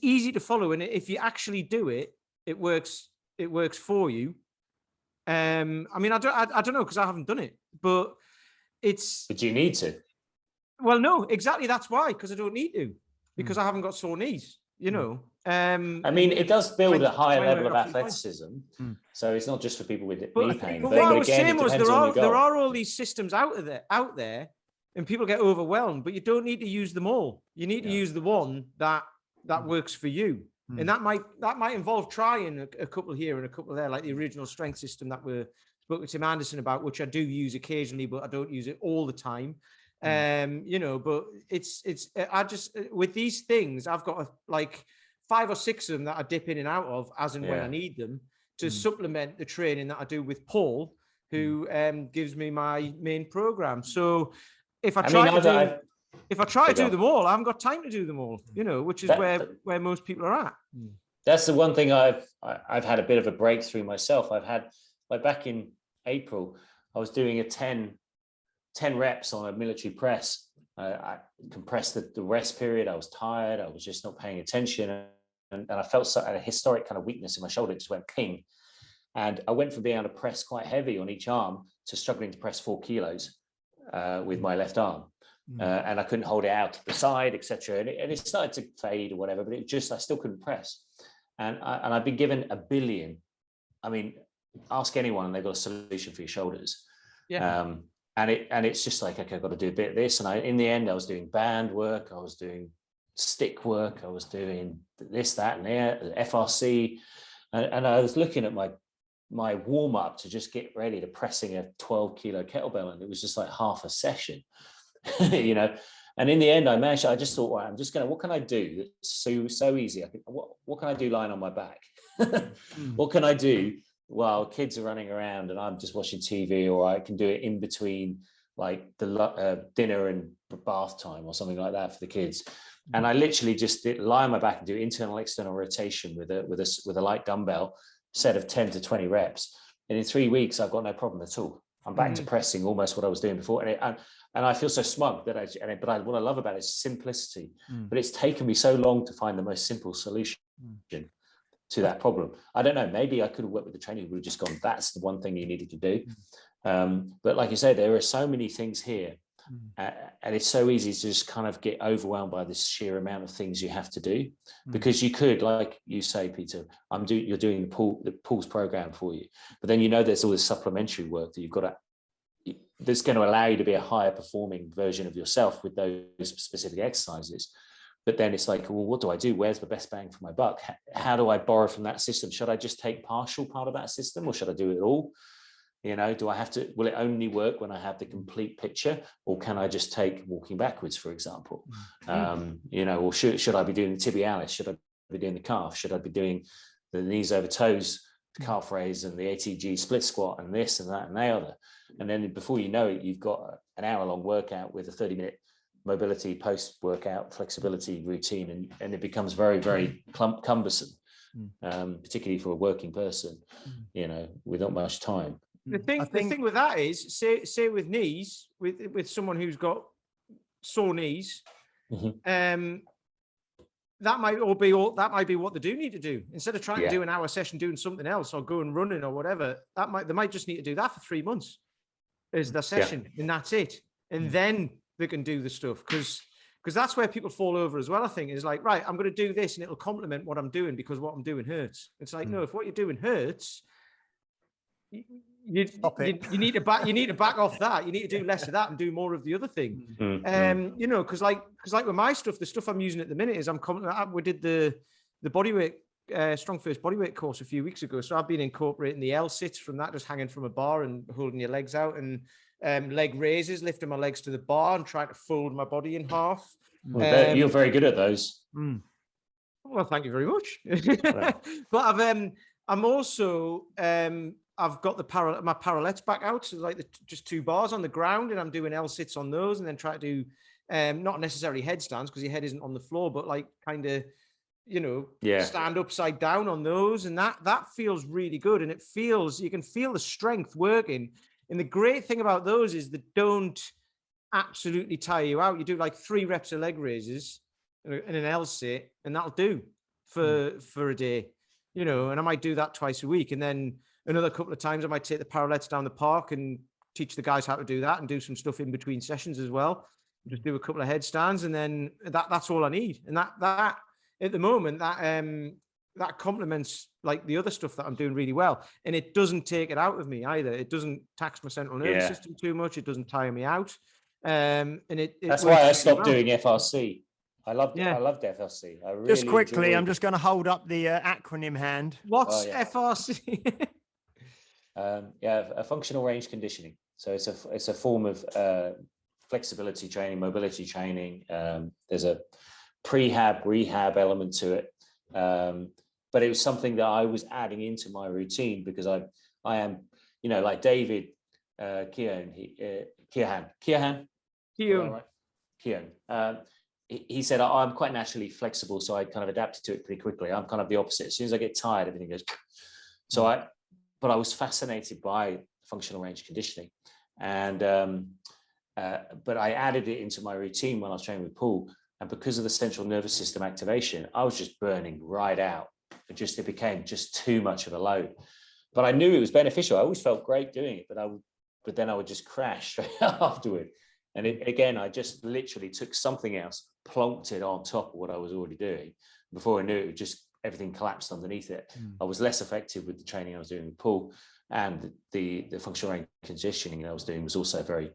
easy to follow, and if you actually do it, it works for you. I mean, I don't know, because I haven't done it, but you need to. Well, no, exactly. That's why, because I don't need to, because I haven't got sore knees. I mean, it does build a higher level of athleticism. So it's not just for people with knee pain. But what I was again, saying was there are all these systems out there, and people get overwhelmed. But you don't need to use them all. You need to use the one that works for you. And that might involve trying a couple here and a couple there, like the original strength system that we spoke to Tim Anderson about, which I do use occasionally, but I don't use it all the time. You know, but it's I just, with these things, I've got like 5 or 6 of them that I dip in and out of as and when I need them to supplement the training that I do with Paul, who gives me my main program. So if I try to do them all, I haven't got time to do them all, you know, which is where most people are at. That's the one thing I've had a bit of a breakthrough myself. I've had, like, back in April, I was doing a 10 reps on a military press. I compressed the rest period. I was tired. I was just not paying attention. And I felt a historic kind of weakness in my shoulder. It just went ping. And I went from being able to press quite heavy on each arm to struggling to press 4 kilos with my left arm. And I couldn't hold it out to the side, etc. And it started to fade or whatever, but I still couldn't press. And I've been given a billion. I mean, ask anyone and they've got a solution for your shoulders. Yeah. And it's just like, okay, I've got to do a bit of this. And in the end, I was doing band work, I was doing stick work, I was doing this, that, and there, FRC. And I was looking at my warm up to just get ready to pressing a 12 kilo kettlebell. And it was just like half a session, you know. And in the end, I just thought, well, what can I do that's so easy? I think, what can I do lying on my back? What can I do while kids are running around and I'm just watching TV, or I can do it in between like the dinner and bath time or something like that for the kids. And I literally just lie on my back and do internal, external rotation with a light dumbbell set of 10 to 20 reps. And in 3 weeks, I've got no problem at all. I'm back to pressing almost what I was doing before. And I feel so smug what I love about it is simplicity. But it's taken me so long to find the most simple solution to that problem. I don't know, maybe I could have worked with the trainer who would have just gone, that's the one thing you needed to do. But like you say, there are so many things here. And it's so easy to just kind of get overwhelmed by this sheer amount of things you have to do, because you could, like you say, Peter, you're doing the Paul's program for you, but then there's all this supplementary work that you've got to, that's going to allow you to be a higher performing version of yourself with those specific exercises. But then it's like, well, what do I do? Where's the best bang for my buck? How do I borrow from that system? Should I just take partial part of that system, or should I do it all? You know, will it only work when I have the complete picture, or can I just take walking backwards, for example? Or should I be doing the tibialis? Should I be doing the calf? Should I be doing the knees over toes, the calf raise, and the ATG split squat, and this and that and the other? And then before you know it, you've got an hour-long workout with a 30-minute mobility post-workout flexibility routine, and it becomes very, very cumbersome, particularly for a working person, with not much time. The thing with that is, say with knees, with someone who's got sore knees, that might be what they do need to do. Instead of trying to do an hour session doing something else or going running or whatever, they might just need to do that for 3 months as their session, and that's it. And then they can do the stuff, because that's where people fall over as well. I think is like, right, I'm going to do this and it'll complement what I'm doing because what I'm doing hurts. It's like, no, if what you're doing hurts, you need to back off that. You need to do less of that and do more of the other thing. Because like with my stuff, the stuff I'm using at the minute is we did the bodyweight strong first bodyweight course a few weeks ago, so I've been incorporating the L sits from that, just hanging from a bar and holding your legs out, and leg raises, lifting my legs to the bar and trying to fold my body in half. Well, you're very good at those. Well, thank you very much. But I'm also I've got my parallettes back out, so like just 2 bars on the ground, and I'm doing L sits on those, and then try to do not necessarily headstands because your head isn't on the floor, but like kind of stand upside down on those, and that feels really good, and you can feel the strength working. And the great thing about those is they don't absolutely tire you out. You do like 3 reps of leg raises and an L sit, and that'll do for a day, and I might do that twice a week. And then another couple of times I might take the parallettes down the park and teach the guys how to do that, and do some stuff in between sessions as well. Just do a couple of headstands, and then that's all I need. And that at the moment, that complements like the other stuff that I'm doing really well. And it doesn't take it out of me either. It doesn't tax my central nervous system too much. It doesn't tire me out. And that's why I stopped doing FRC. I loved Yeah. I loved FLC. I really Just quickly, enjoyed I'm just going to hold up the acronym hand. What's yeah. FRC? A functional range conditioning. So it's a form of flexibility training, mobility training. There's a prehab, rehab element to it. But it was something that I was adding into my routine because I am, like David Keown. He said, I'm quite naturally flexible, so I kind of adapted to it pretty quickly. I'm kind of the opposite. As soon as I get tired, everything goes. But I was fascinated by functional range conditioning, and but I added it into my routine when I was training with Paul, and because of the central nervous system activation, I was just burning right out. It became just too much of a load. But I knew it was beneficial. I always felt great doing it, but then I would just crash straight afterward. And I just literally took something else, plonked it on top of what I was already doing. Before I knew it, everything collapsed underneath it. I was less effective with the training I was doing with Paul, and the functional range conditioning I was doing was also very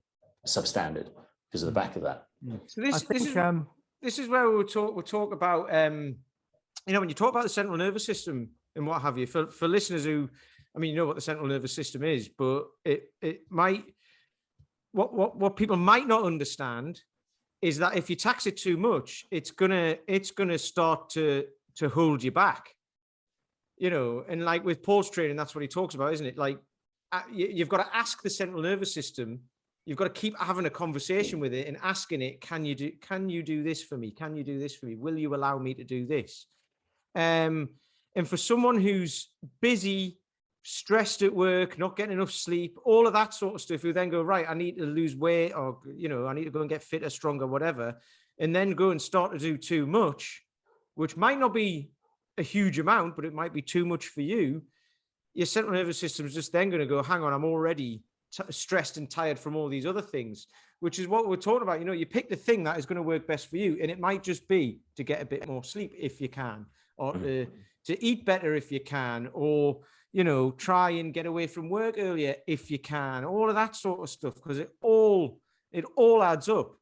substandard because of the back of that. So this is where we'll talk about when you talk about the central nervous system and what have you, for listeners who, you know what the central nervous system is, but it might, what people might not understand is that if you tax it too much, it's gonna start to hold you back, and like with Paul's training, that's what he talks about, isn't it? Like you've got to ask the central nervous system, you've got to keep having a conversation with it and asking it, can you do this for me? Can you do this for me? Will you allow me to do this? And for someone who's busy, stressed at work, not getting enough sleep, all of that sort of stuff, who then go, right, I need to lose weight, or, I need to go and get fitter, stronger, whatever, and then go and start to do too much, which might not be a huge amount, but it might be too much for you. Your central nervous system is just then going to go, hang on, I'm already stressed and tired from all these other things, which is what we're talking about. You pick the thing that is going to work best for you. And it might just be to get a bit more sleep if you can, or to eat better if you can, or, try and get away from work earlier if you can, all of that sort of stuff, because it all adds up.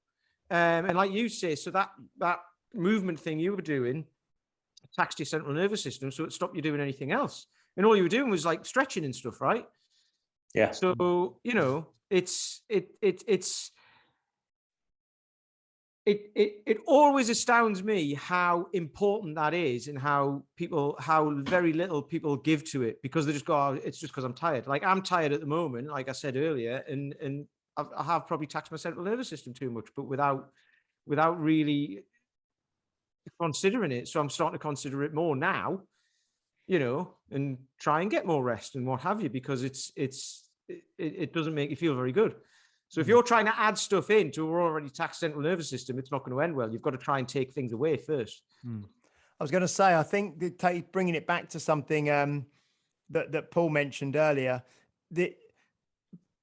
And like you say, so that movement thing you were doing taxed your central nervous system, so it stopped you doing anything else. And all you were doing was like stretching and stuff, right? Yeah. So, it always astounds me how important that is, and how very little people give to it, because they just go, oh, it's just because I'm tired. Like I'm tired at the moment, like I said earlier, and I have probably taxed my central nervous system too much, but without really considering it. So I'm starting to consider it more now, and try and get more rest and what have you, because it doesn't make you feel very good. So if you're trying to add stuff into an already taxed central nervous system, it's not going to end well. You've got to try and take things away first. I was going to say, I think bringing it back to something that Paul mentioned earlier, that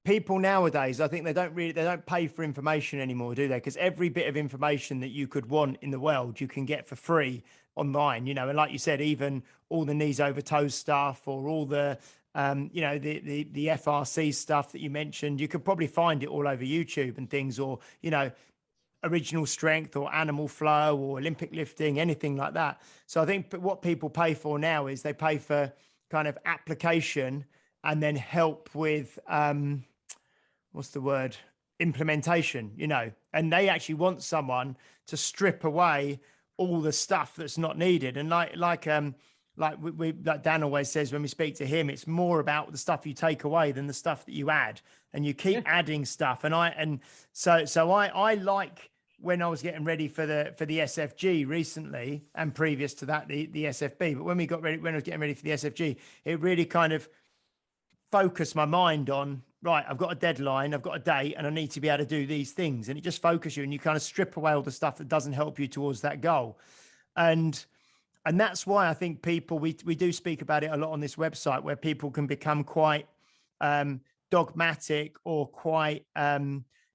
people nowadays, I think they don't pay for information anymore, do they? Because every bit of information that you could want in the world, you can get for free online, and like you said, even all the knees over toes stuff, or all the the FRC stuff that you mentioned, you could probably find it all over YouTube and things, or original strength or animal flow or Olympic lifting, anything like that. So I think what people pay for now is they pay for kind of application and then help with implementation, and they actually want someone to strip away all the stuff that's not needed. And like Dan always says, when we speak to him, it's more about the stuff you take away than the stuff that you add, and you keep adding stuff. So I like, when I was getting ready for the SFG recently, and previous to that, the SFB, but when I was getting ready for the SFG, it really kind of focused my mind on, right, I've got a deadline, I've got a date, and I need to be able to do these things. And it just focuses you, and you kind of strip away all the stuff that doesn't help you towards that goal. And that's why I think people, we do speak about it a lot on this website, where people can become quite dogmatic or quite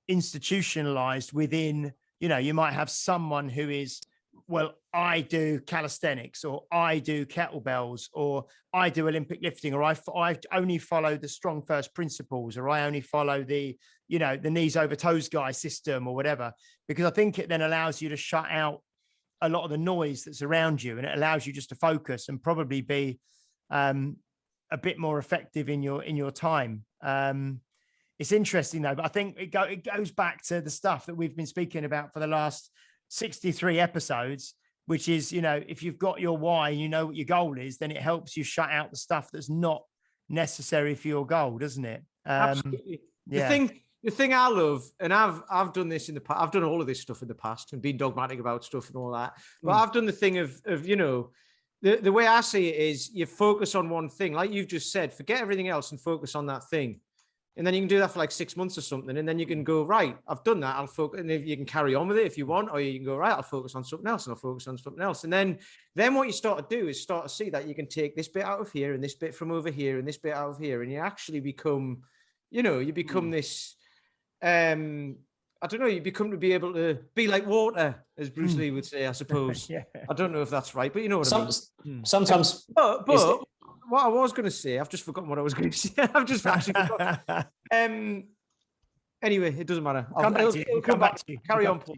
institutionalized within, you might have someone who is, well, I do calisthenics, or I do kettlebells, or I do Olympic lifting, or I only follow the strong first principles, or I only follow the knees over toes guy system, or whatever, because I think it then allows you to shut out a lot of the noise that's around you, and it allows you just to focus and probably be a bit more effective in your time. It's interesting though, but I think it goes back to the stuff that we've been speaking about for the last 63 episodes, which is, if you've got your why, you know what your goal is, then it helps you shut out the stuff that's not necessary for your goal, doesn't it? Absolutely. Yeah. The thing I love, and I've done this in the past, I've done all of this stuff in the past and been dogmatic about stuff and all that. But I've done the thing of the way I see it is you focus on one thing, like you've just said, forget everything else and focus on that thing. And then you can do that for like 6 months or something. And then you can go, right, I've done that. I'll focus. And if you can carry on with it if you want, or you can go, right, I'll focus on something else and I'll focus on something else. And then what you start to do is start to see that you can take this bit out of here and this bit from over here and this bit out of here. And you actually become, this, I don't know, you become to be able to be like water, as Bruce Lee would say, I suppose. Yeah. I don't know if that's right, but you know what I mean. Sometimes. But what I was going to say, I've just forgotten what I was going to say. I've just actually forgotten. Anyway, it doesn't matter. It'll come back to you. Carry on, Paul.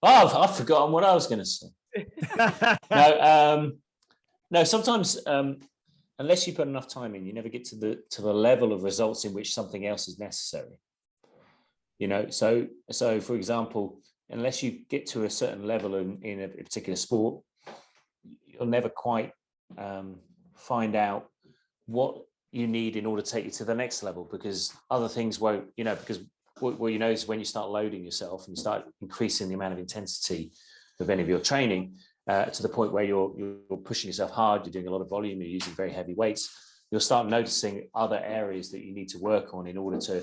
Oh, I've forgotten what I was going to say. No. Sometimes, unless you put enough time in, you never get to the level of results in which something else is necessary. So for example, unless you get to a certain level in a particular sport, you'll never quite find out what you need in order to take you to the next level, because other things won't, because what you know is when you start loading yourself and you start increasing the amount of intensity of any of your training to the point where you're pushing yourself hard, you're doing a lot of volume, you're using very heavy weights, you'll start noticing other areas that you need to work on in order to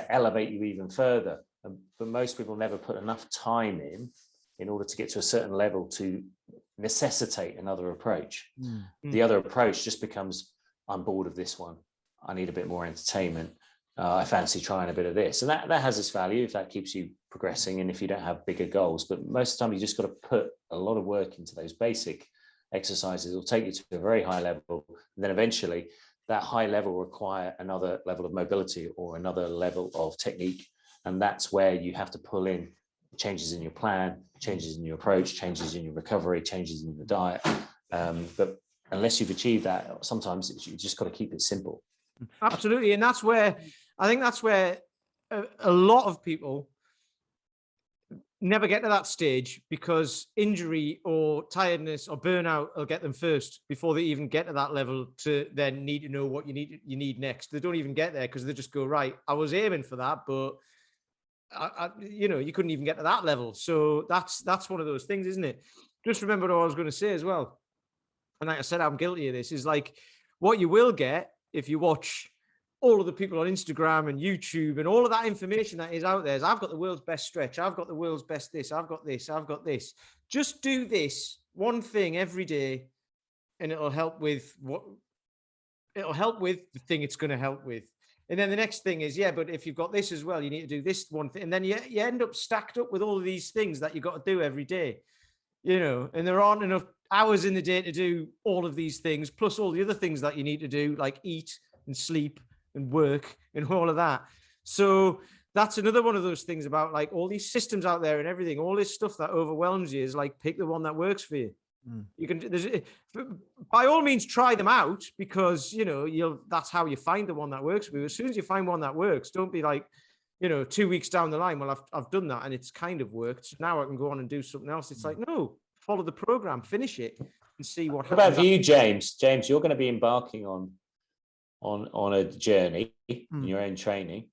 elevate you even further. But most people never put enough time in order to get to a certain level to necessitate another approach. The other approach just becomes, I'm bored of this one, I need a bit more entertainment, I fancy trying a bit of this, and that has its value if that keeps you progressing and if you don't have bigger goals. But most of the time you just got to put a lot of work into those basic exercises. It'll take you to a very high level, and then eventually that high level will require another level of mobility or another level of technique, and that's where you have to pull in changes in your plan, changes in your approach, changes in your recovery, changes in the diet. But unless you've achieved that, sometimes you just got to keep it simple. Absolutely. And that's where a lot of people never get to that stage, because injury or tiredness or burnout will get them first before they even get to that level to then need to know what you need next. They don't even get there because they just go, right, I was aiming for that, but you couldn't even get to that level. So that's one of those things, isn't it? Just remember what I was going to say as well. And like I said, I'm guilty of this, is like what you will get if you watch all of the people on Instagram and YouTube and all of that information that is out there is, I've got the world's best stretch, I've got the world's best this, I've got this, I've got this. Just do this one thing every day and it'll help with the thing it's going to help with. And then the next thing is, but if you've got this as well, you need to do this one thing. And then you end up stacked up with all of these things that you've got to do every day, and there aren't enough hours in the day to do all of these things, plus all the other things that you need to do, like eat and sleep and work and all of that. So that's another one of those things about like all these systems out there and everything, all this stuff that overwhelms you, is like, pick the one that works for you. You can, by all means, try them out, because that's how you find the one that works for you. As soon as you find one that works, don't be like, 2 weeks down the line, well, I've done that and it's kind of worked, so now I can go on and do something else. It's like, no, follow the program, finish it, and see what happens. What about you, James? James, you're going to be embarking on a journey in your own training.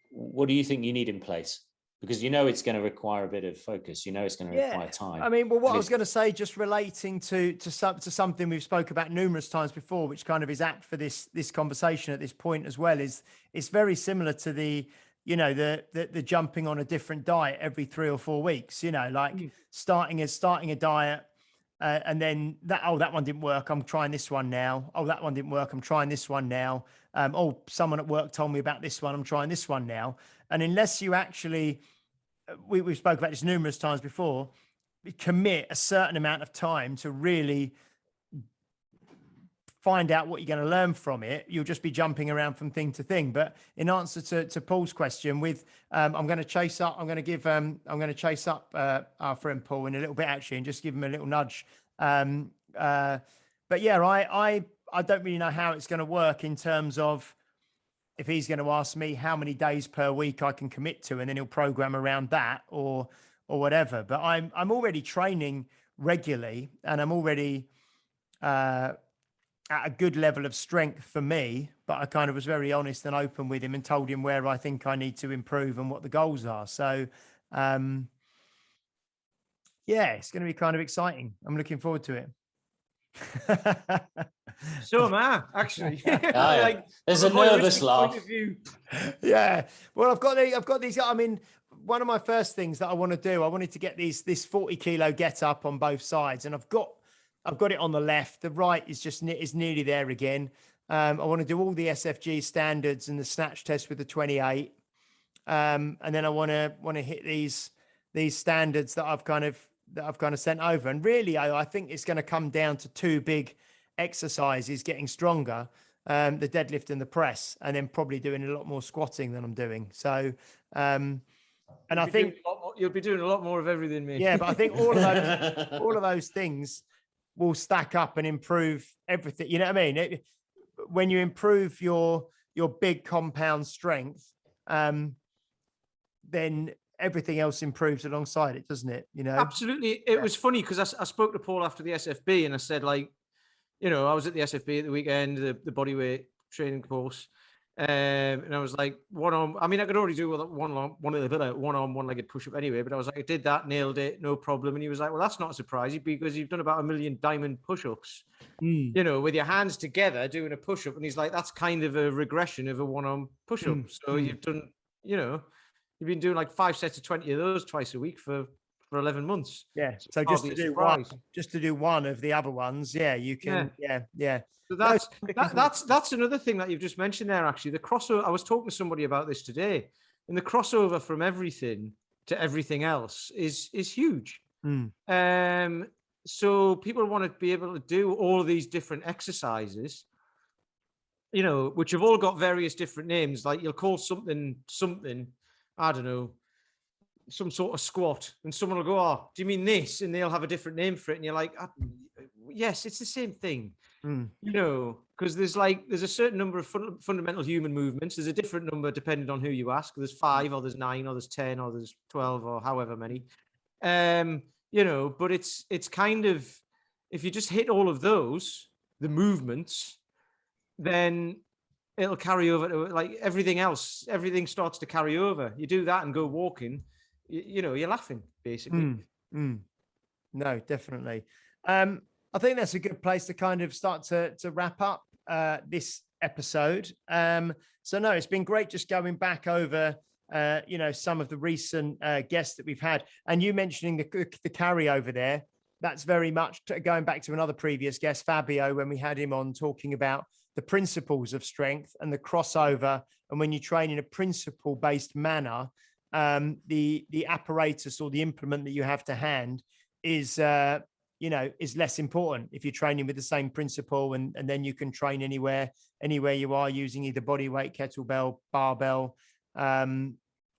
What do you think you need in place? Because it's going to require a bit of focus. It's going to require time. I mean, well, what I was going to say, just relating to something we've spoke about numerous times before, which kind of is apt for this conversation at this point as well, is it's very similar to the jumping on a different diet every 3 or 4 weeks. Starting a diet. And then that one didn't work, I'm trying this one now. Oh, that one didn't work, I'm trying this one now. Someone at work told me about this one, I'm trying this one now. And unless you actually, we've spoken about this numerous times before, commit a certain amount of time to really find out what you're going to learn from it. You'll just be jumping around from thing to thing. But in answer to Paul's question, with I'm going to chase up our friend Paul in a little bit actually, and just give him a little nudge. But yeah, I don't really know how it's going to work in terms of if he's going to ask me how many days per week I can commit to, and then he'll program around that or whatever. But I'm already training regularly, and I'm already at a good level of strength for me. But I kind of was very honest and open with him and told him where I think I need to improve and what the goals are. So yeah, it's going to be kind of exciting. I'm looking forward to it. So am I, actually. Like, there's a nervous laugh. Yeah. Well, I've got these. I mean, one of my first things that I want to do, I wanted to get this 40 kilo get up on both sides, and I've got it on the left. The right is nearly there again. I want to do all the SFG standards and the snatch test with the 28, and then I want to hit these standards that I've kind of sent over. And really, I think it's going to come down to two big exercises: getting stronger, the deadlift and the press, and then probably doing a lot more squatting than I'm doing. So, and I think you'll be doing a lot more of everything, mate. Yeah, but I think all of those things will stack up and improve everything. You know what I mean? When you improve your big compound strength, then everything else improves alongside it, doesn't it? You know, absolutely. It was funny because I spoke to Paul after the SFB, and I said, like, you know, I was at the SFB at the weekend, the bodyweight training course, and I was like, I could already do one-legged push-up anyway, but I was like, I did that, nailed it, no problem. And he was like, well, that's not a surprise because you've done about 1 million diamond push-ups, you know, with your hands together doing a push-up. And he's like, that's kind of a regression of a one-arm push-up. So you've done, you know, you've been doing like 5 sets of 20 of those twice a week for 11 months. Yeah. So just to do one of the other ones. Yeah, you can. Yeah. So that's another thing that you've just mentioned there. Actually, the crossover. I was talking to somebody about this today, and the crossover from everything to everything else is huge. So people want to be able to do all of these different exercises, you know, which have all got various different names. Like you'll call something, I don't know, some sort of squat, and someone will go, oh, do you mean this? And they'll have a different name for it. And you're like, yes, it's the same thing, you know, because there's a certain number of fundamental human movements. There's a different number depending on who you ask. There's 5 or there's 9 or there's 10 or there's 12 or however many, you know, but it's kind of, if you just hit all of those, the movements, then it'll carry over to like everything else. Everything starts to carry over. You do that and go walking, you know, you're laughing basically. No, definitely. I think that's a good place to kind of start to wrap up this episode. So no, it's been great just going back over, you know, some of the recent guests that we've had, and you mentioning the carryover there. That's very much going back to another previous guest, Fabio, when we had him on talking about the principles of strength and the crossover. And when you train in a principle-based manner, the apparatus or the implement that you have to hand is, you know, is less important if you're training with the same principle, and then you can train anywhere you are using either body weight, kettlebell, barbell, or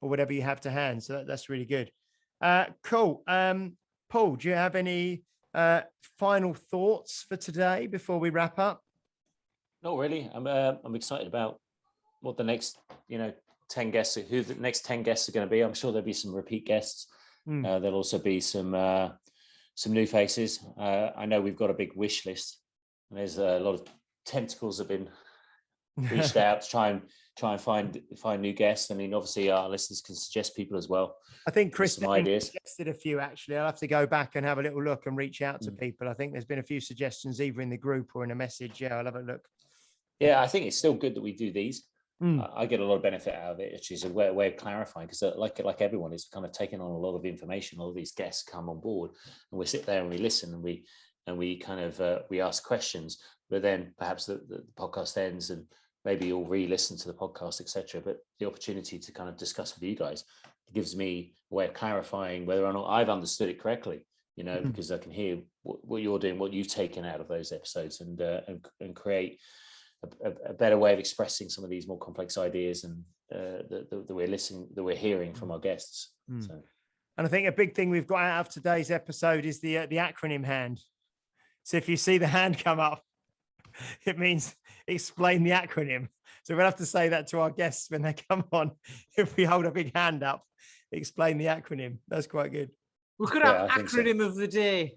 whatever you have to hand. So that's really good. Cool. Paul, do you have any final thoughts for today before we wrap up? Not really. I'm excited about what the next, 10 guests, who the next 10 guests are going to be. I'm sure there'll be some repeat guests. There'll also be some new faces. I know we've got a big wish list, and there's a lot of tentacles have been reached out to try and find new guests. I mean, obviously our listeners can suggest people as well. I think Chris ideas. suggested a few, actually. I'll have to go back and have a little look and reach out to people. I think there's been a few suggestions either in the group or in a message. Yeah, I'll have a look. Yeah, I think it's still good that we do these. I get a lot of benefit out of it, which is a way of clarifying, because like everyone is kind of taking on a lot of information. All of these guests come on board, and we sit there and we listen, and we kind of we ask questions, but then perhaps the podcast ends, and maybe you'll re-listen to the podcast, etc. But the opportunity to kind of discuss with you guys gives me a way of clarifying whether or not I've understood it correctly. because I can hear what you're doing, what you've taken out of those episodes, and create a better way of expressing some of these more complex ideas and that we're hearing from our guests. So. And I think a big thing we've got out of today's episode is the acronym hand. So if you see the hand come up, it means explain the acronym. So we'll have to say that to our guests when they come on. If we hold a big hand up, explain the acronym. That's quite good. We could have acronym of the day.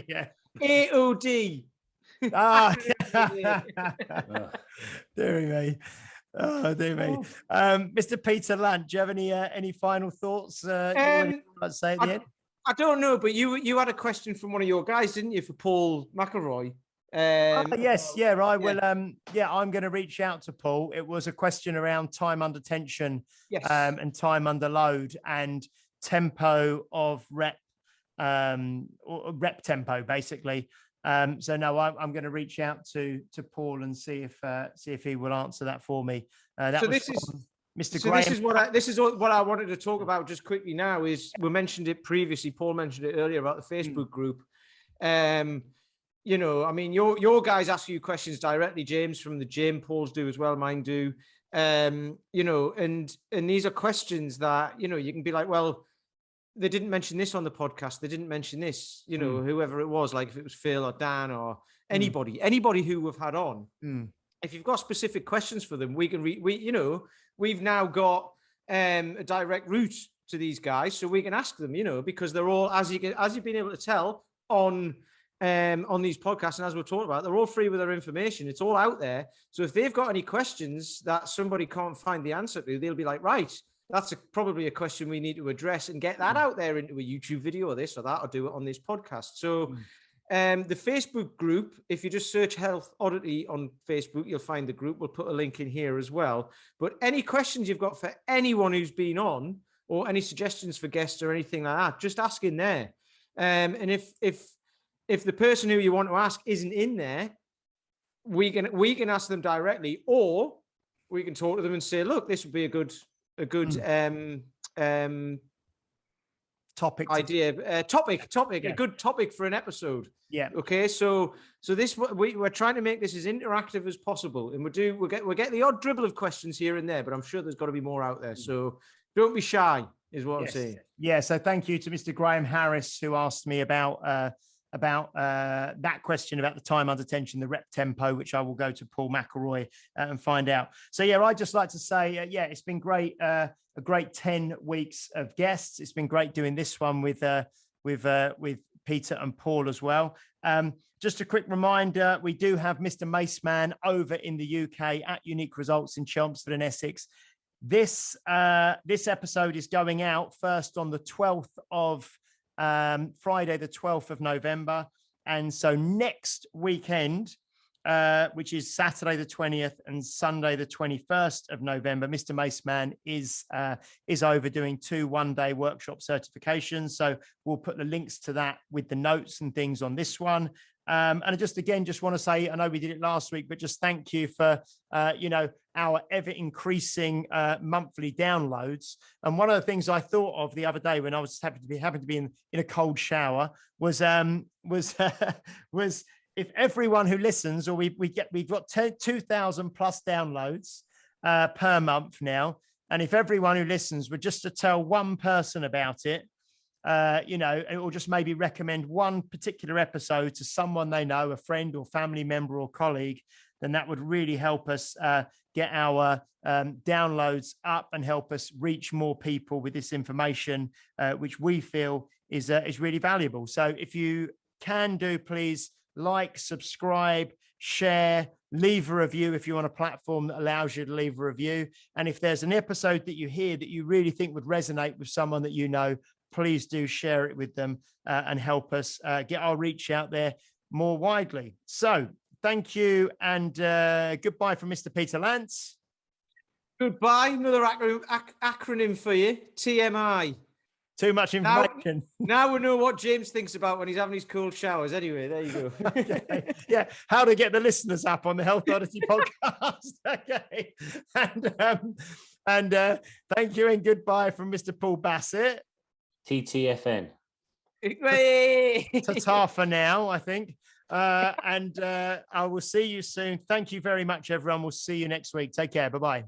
Yeah. AOD. Dear me. Oh, dear me. Mr. Peter Lant, do you have any final thoughts you want to say at the end? I don't know, but you had a question from one of your guys, didn't you, for Paul McElroy? Yes, yeah, I will. I'm going to reach out to Paul. It was a question around time under tension, yes, and time under load and tempo of rep, or rep tempo, basically. So no, I'm going to reach out to Paul and see if he will answer that for me. Mr. Graham. This is what I wanted to talk about just quickly now. Is we mentioned it previously. Paul mentioned it earlier about the Facebook group. Your guys ask you questions directly, James, from the gym. Paul's do as well. Mine do. And these are questions that you can be like, well, they didn't mention this on the podcast. They didn't mention this, whoever it was, like if it was Phil or Dan or anybody who we've had on. If you've got specific questions for them, we can we've now got a direct route to these guys, so we can ask them, because they're all, as you've been able to tell on these podcasts, and as we're talking about, they're all free with their information. It's all out there. So if they've got any questions that somebody can't find the answer to, they'll be like, right, that's probably a question we need to address and get that out there into a YouTube video or this or that, or do it on this podcast. So the Facebook group, if you just search Health Oddity on Facebook, you'll find the group. We'll put a link in here as well. But any questions you've got for anyone who's been on, or any suggestions for guests or anything like that, just ask in there. And if the person who you want to ask isn't in there, we can ask them directly, or we can talk to them and say, look, this would be a good topic idea, a good topic for an episode. Yeah. Okay. So this, we're trying to make this as interactive as possible, and we'll get the odd dribble of questions here and there, but I'm sure there's got to be more out there. So don't be shy, is what I'm saying. Yeah. So thank you to Mr. Graham Harris, who asked me about that question about the time under tension, the rep tempo, which I will go to Paul McElroy and find out. So yeah, I'd just like to say, it's been great, a great 10 weeks of guests. It's been great doing this one with Peter and Paul as well. Just a quick reminder, we do have Mr. Maceman over in the UK at Unique Results in Chelmsford and Essex. This episode is going out first on the 12th of Friday, the 12th of November. And so next weekend, which is Saturday the 20th and Sunday the 21st of November, Mr. Maceman is over doing 2 one-day workshop certifications. So we'll put the links to that with the notes and things on this one. And I just want to say, I know we did it last week, but just thank you for, our ever increasing monthly downloads. And one of the things I thought of the other day when I was happened to be in a cold shower was if everyone who listens, or we've got 2,000 plus downloads per month now. And if everyone who listens were just to tell one person about it, or just maybe recommend one particular episode to someone they know, a friend or family member or colleague, then that would really help us get our downloads up and help us reach more people with this information, which we feel is really valuable. So if you can do, please like, subscribe, share, leave a review if you're on a platform that allows you to leave a review. And if there's an episode that you hear that you really think would resonate with someone that you know, please do share it with them and help us get our reach out there more widely. So thank you, and goodbye from Mr. Peter Lance. Goodbye. Another acronym for you, TMI. Too much information. Now we know what James thinks about when he's having his cold showers. Anyway, there you go. Okay. Yeah, how to get the listeners up on the Health Oddity podcast. Okay, and thank you and goodbye from Mr. Paul Bassett. TTFN. Ta-ta for now, I think. And I will see you soon. Thank you very much, everyone. We'll see you next week. Take care. Bye-bye.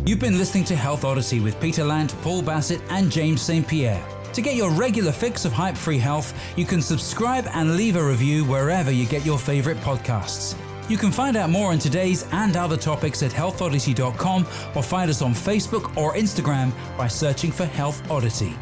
You've been listening to Health Odyssey with Peter Lant, Paul Bassett, and James St. Pierre. To get your regular fix of hype-free health, you can subscribe and leave a review wherever you get your favorite podcasts. You can find out more on today's and other topics at healthodyssey.com or find us on Facebook or Instagram by searching for Health Oddity.